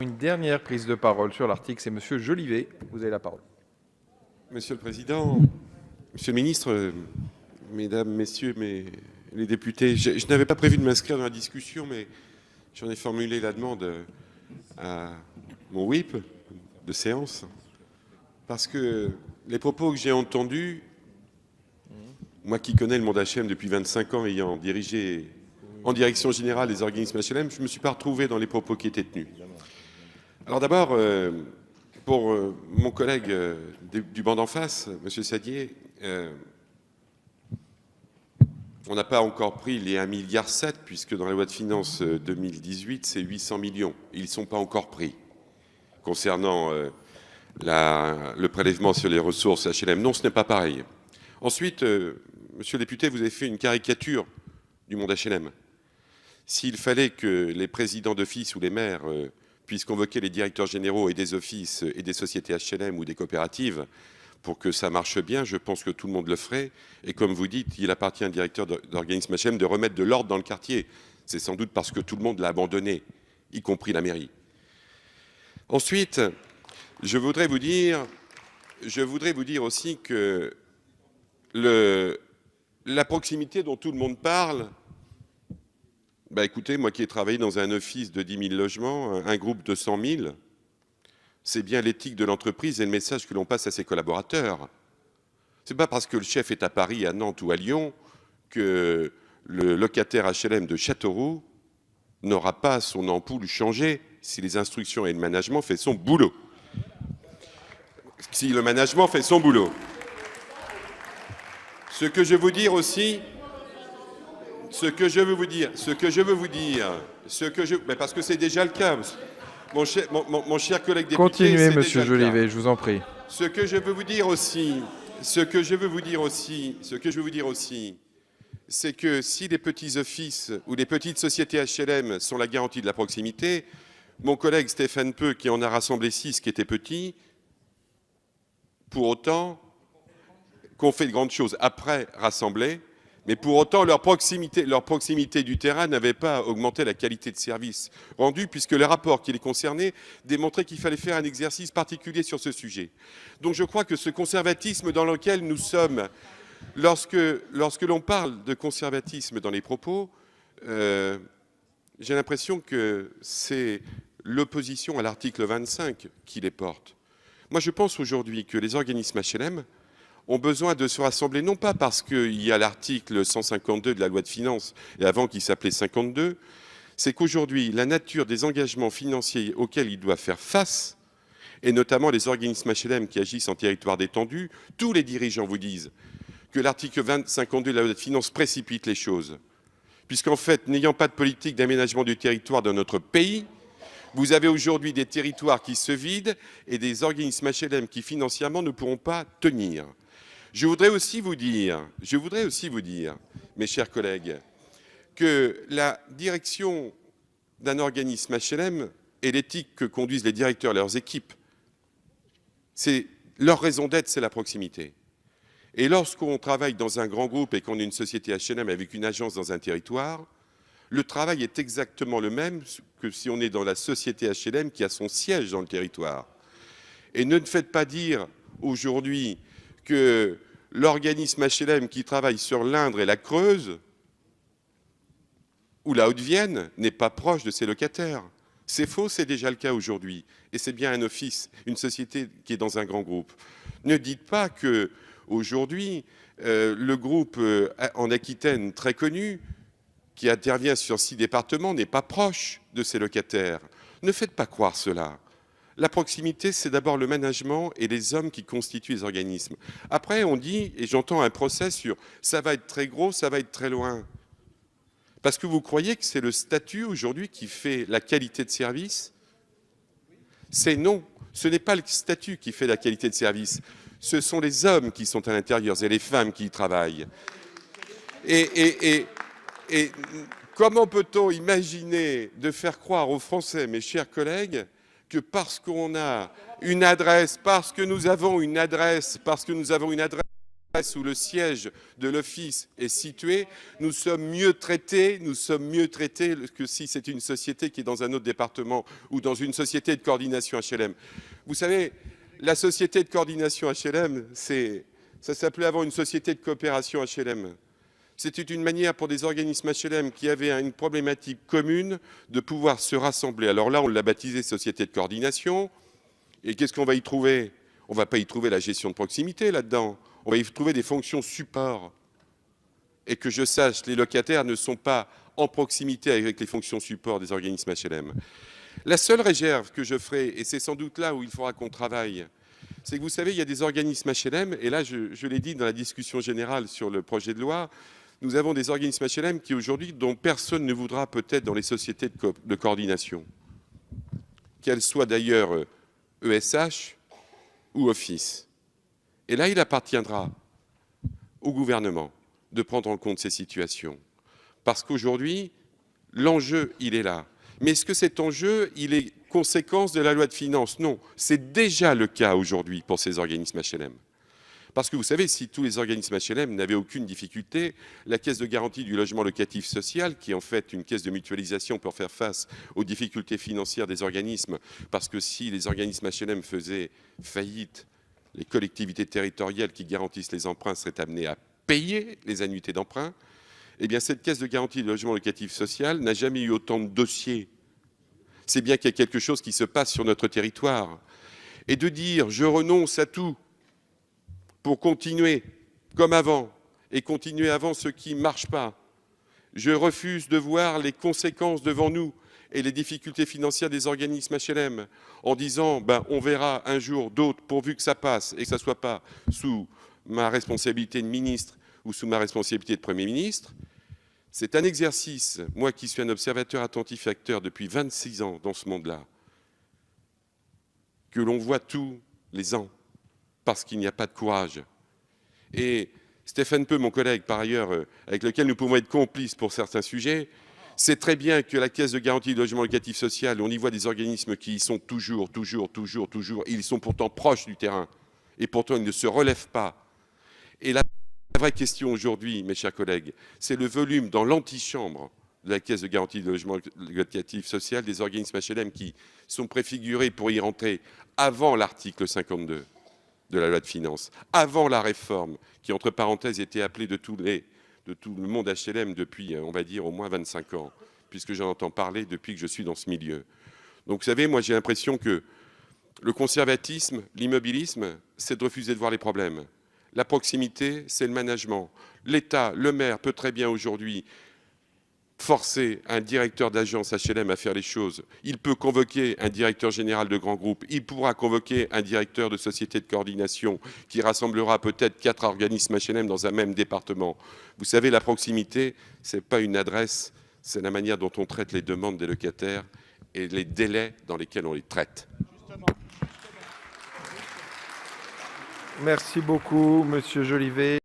Une dernière prise de parole sur l'article, c'est Monsieur Jolivet. Vous avez la parole. Monsieur le Président, Monsieur le Ministre, Mesdames, Messieurs les députés, je n'avais pas prévu de m'inscrire dans la discussion, mais j'en ai formulé la demande à mon whip de séance, parce que les propos que j'ai entendus, moi qui connais le monde HLM depuis 25 ans, ayant dirigé en direction générale des organismes HLM, je ne me suis pas retrouvé dans les propos qui étaient tenus. Alors d'abord, pour mon collègue du banc d'en face, M. Sadier, on n'a pas encore pris les 1,7 milliard, puisque dans la loi de finances 2018, c'est 800 millions. Ils ne sont pas encore pris. Concernant le prélèvement sur les ressources HLM, non, ce n'est pas pareil. Ensuite, monsieur le député, vous avez fait une caricature du monde HLM. S'il fallait que les présidents d'office ou les maires puissent convoquer les directeurs généraux et des offices et des sociétés HLM ou des coopératives pour que ça marche bien, je pense que tout le monde le ferait. Et comme vous dites, il appartient à un directeur d'organisme HLM de remettre de l'ordre dans le quartier. C'est sans doute parce que tout le monde l'a abandonné, y compris la mairie. Ensuite, je voudrais vous dire aussi que la proximité dont tout le monde parle, écoutez, moi qui ai travaillé dans un office de 10 000 logements, un groupe de 100 000, c'est bien l'éthique de l'entreprise et le message que l'on passe à ses collaborateurs. Ce n'est pas parce que le chef est à Paris, à Nantes ou à Lyon que le locataire HLM de Châteauroux n'aura pas son ampoule changée si les instructions et le management fait son boulot. Si le management fait son boulot. Ce que je veux dire aussi, parce que c'est déjà le cas, mon cher collègue député. Continuez, Monsieur Jolivet, je vous en prie. Ce que je veux vous dire aussi, c'est que si les petits offices ou les petites sociétés HLM sont la garantie de la proximité, mon collègue Stéphane Peu, qui en a rassemblé 6 qui étaient petits, pour autant qu'on fait de grandes choses après rassembler, mais pour autant leur proximité du terrain n'avait pas augmenté la qualité de service rendu, puisque le rapport qui les concernait démontrait qu'il fallait faire un exercice particulier sur ce sujet. Donc je crois que ce conservatisme dans lequel nous sommes, lorsque l'on parle de conservatisme dans les propos, j'ai l'impression que c'est l'opposition à l'article 25 qui les porte. Moi je pense aujourd'hui que les organismes HLM ont besoin de se rassembler, non pas parce qu'il y a l'article 152 de la loi de finances, et avant qui s'appelait 52, c'est qu'aujourd'hui, la nature des engagements financiers auxquels ils doivent faire face, et notamment les organismes HLM qui agissent en territoire détendu, tous les dirigeants vous disent que l'article 52 de la loi de finances précipite les choses. Puisqu'en fait, n'ayant pas de politique d'aménagement du territoire dans notre pays, vous avez aujourd'hui des territoires qui se vident et des organismes HLM qui financièrement ne pourront pas tenir. Je voudrais aussi vous dire, mes chers collègues, que la direction d'un organisme HLM et l'éthique que conduisent les directeurs et leurs équipes, leur raison d'être, c'est la proximité. Et lorsqu'on travaille dans un grand groupe et qu'on est une société HLM avec une agence dans un territoire, le travail est exactement le même que si on est dans la société HLM qui a son siège dans le territoire. Et ne faites pas dire aujourd'hui que l'organisme HLM qui travaille sur l'Indre et la Creuse ou la Haute-Vienne n'est pas proche de ses locataires. C'est faux, c'est déjà le cas aujourd'hui. Et c'est bien un office, une société qui est dans un grand groupe. Ne dites pas que aujourd'hui, le groupe en Aquitaine très connu, qui intervient sur 6 départements, n'est pas proche de ses locataires. Ne faites pas croire cela. La proximité, c'est d'abord le management et les hommes qui constituent les organismes. Après, on dit, et j'entends un procès sur « ça va être très gros, ça va être très loin ». Parce que vous croyez que c'est le statut aujourd'hui qui fait la qualité de service? C'est non, ce n'est pas le statut qui fait la qualité de service. Ce sont les hommes qui sont à l'intérieur et les femmes qui y travaillent. Et comment peut-on imaginer de faire croire aux Français, mes chers collègues, que parce qu'on a une adresse, parce que nous avons une adresse où le siège de l'office est situé, nous sommes mieux traités que si c'est une société qui est dans un autre département ou dans une société de coordination HLM. Vous savez, la société de coordination HLM, ça s'appelait avant une société de coopération HLM. C'était une manière pour des organismes HLM qui avaient une problématique commune de pouvoir se rassembler. Alors là, on l'a baptisé société de coordination. Et qu'est-ce qu'on va y trouver? On ne va pas y trouver la gestion de proximité là-dedans. On va y trouver des fonctions support. Et que je sache, les locataires ne sont pas en proximité avec les fonctions support des organismes HLM. La seule réserve que je ferai, et c'est sans doute là où il faudra qu'on travaille, c'est que vous savez, il y a des organismes HLM, et là je l'ai dit dans la discussion générale sur le projet de loi, nous avons des organismes HLM qui aujourd'hui, dont personne ne voudra peut-être dans les sociétés de coordination, qu'elles soient d'ailleurs ESH ou Office. Et là, il appartiendra au gouvernement de prendre en compte ces situations. Parce qu'aujourd'hui, l'enjeu, il est là. Mais est-ce que cet enjeu, il est conséquence de la loi de finances? Non, c'est déjà le cas aujourd'hui pour ces organismes HLM. Parce que vous savez, si tous les organismes HLM n'avaient aucune difficulté, la Caisse de garantie du logement locatif social, qui est en fait une caisse de mutualisation pour faire face aux difficultés financières des organismes, parce que si les organismes HLM faisaient faillite, les collectivités territoriales qui garantissent les emprunts seraient amenées à payer les annuités d'emprunt, eh bien cette caisse de garantie du logement locatif social n'a jamais eu autant de dossiers. C'est bien qu'il y a quelque chose qui se passe sur notre territoire. Et de dire « je renonce à tout », pour continuer comme avant, et continuer avant ce qui ne marche pas. Je refuse de voir les conséquences devant nous et les difficultés financières des organismes HLM en disant on verra un jour d'autres pourvu que ça passe et que ça ne soit pas sous ma responsabilité de ministre ou sous ma responsabilité de Premier ministre. C'est un exercice, moi qui suis un observateur attentif et acteur depuis 26 ans dans ce monde-là, que l'on voit tous les ans, parce qu'il n'y a pas de courage. Et Stéphane Peu, mon collègue par ailleurs, avec lequel nous pouvons être complices pour certains sujets, sait très bien que la Caisse de garantie du logement locatif social, on y voit des organismes qui y sont toujours, et ils sont pourtant proches du terrain, et pourtant ils ne se relèvent pas. Et la vraie question aujourd'hui, mes chers collègues, c'est le volume dans l'antichambre de la Caisse de garantie du logement locatif social des organismes HLM qui sont préfigurés pour y rentrer avant l'article 52. De la loi de finances, avant la réforme, qui, entre parenthèses, était appelée de tout le monde HLM depuis, on va dire, au moins 25 ans, puisque j'en entends parler depuis que je suis dans ce milieu. Donc, vous savez, moi, j'ai l'impression que le conservatisme, l'immobilisme, c'est de refuser de voir les problèmes. La proximité, c'est le management. L'État, le maire, peut très bien aujourd'hui forcer un directeur d'agence HLM à faire les choses. Il peut convoquer un directeur général de grand groupe. Il pourra convoquer un directeur de société de coordination qui rassemblera peut-être 4 organismes HLM dans un même département. Vous savez, la proximité, ce n'est pas une adresse, c'est la manière dont on traite les demandes des locataires et les délais dans lesquels on les traite. Merci beaucoup, Monsieur Jolivet.